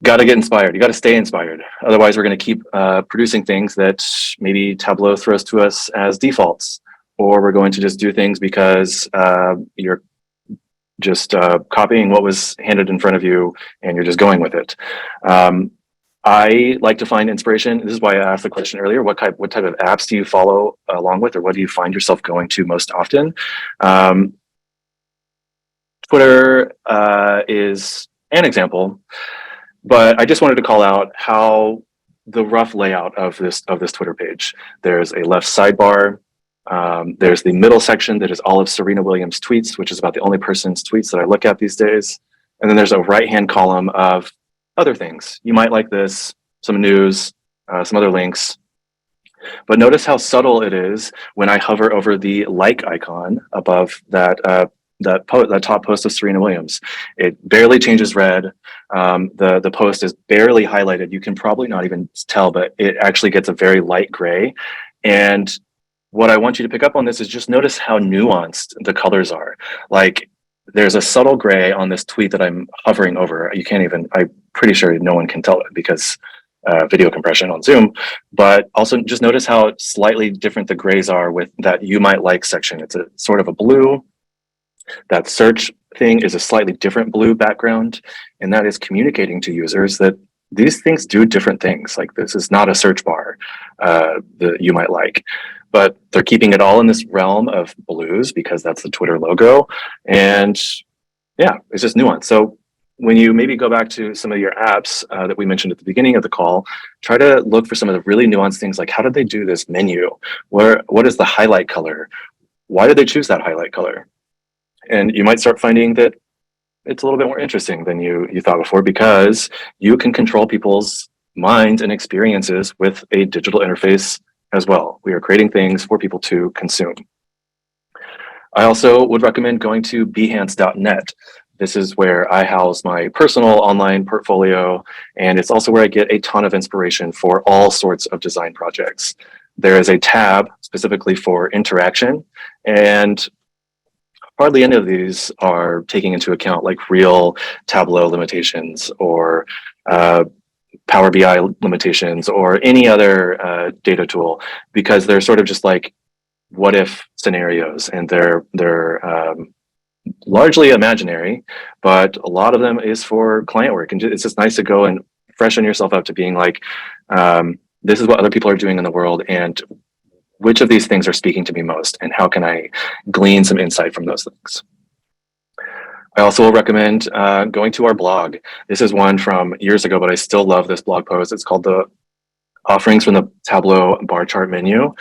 got to get inspired. You got to stay inspired. Otherwise, we're going to keep producing things that maybe Tableau throws to us as defaults, or we're going to just do things because you're just copying what was handed in front of you and you're just going with it. I like to find inspiration. This is why I asked the question earlier, what type of apps do you follow along with, or what do you find yourself going to most often? Twitter is an example, but I just wanted to call out how the rough layout of this Twitter page. There's a left sidebar. There's the middle section that is all of Serena Williams' tweets, which is about the only person's tweets that I look at these days. And then there's a right-hand column of other things. You might like this, some news, some other links. But notice how subtle it is when I hover over the like icon above that top post of Serena Williams. It barely changes red. The post is barely highlighted. You can probably not even tell, but it actually gets a very light gray. And what I want you to pick up on this is just notice how nuanced the colors are. Like, there's a subtle gray on this tweet that I'm hovering over. You can't even, I'm pretty sure no one can tell it because video compression on Zoom, but also just notice how slightly different the grays are with that you might like section. It's a sort of a blue. That search thing is a slightly different blue background, and that is communicating to users that these things do different things. Like, this is not a search bar that you might like, but they're keeping it all in this realm of blues because that's the Twitter logo. And yeah, it's just nuance. So when you maybe go back to some of your apps that we mentioned at the beginning of the call, try to look for some of the really nuanced things, like how did they do this menu? What is the highlight color? Why did they choose that highlight color? And you might start finding that it's a little bit more interesting than you thought before, because you can control people's minds and experiences with a digital interface as well. We are creating things for people to consume. I also would recommend going to behance.net. This is where I house my personal online portfolio, and it's also where I get a ton of inspiration for all sorts of design projects. There is a tab specifically for interaction, and hardly any of these are taking into account like real Tableau limitations or Power BI limitations or any other data tool, because they're sort of just like what if scenarios, and they're largely imaginary, but a lot of them is for client work. And it's just nice to go and freshen yourself up to being like, this is what other people are doing in the world, and which of these things are speaking to me most, and how can I glean some insight from those things? I also will recommend going to our blog. This is one from years ago, but I still love this blog post. It's called The Offerings from the Tableau Bar Chart Menu.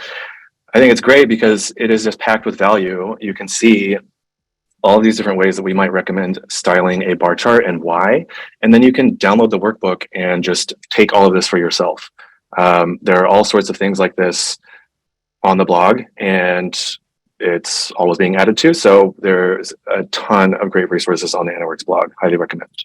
I think it's great because it is just packed with value. You can see all of these different ways that we might recommend styling a bar chart and why, and then you can download the workbook and just take all of this for yourself. There are all sorts of things like this on the blog, and it's always being added to. So there's a ton of great resources on the InterWorks blog. Highly recommend.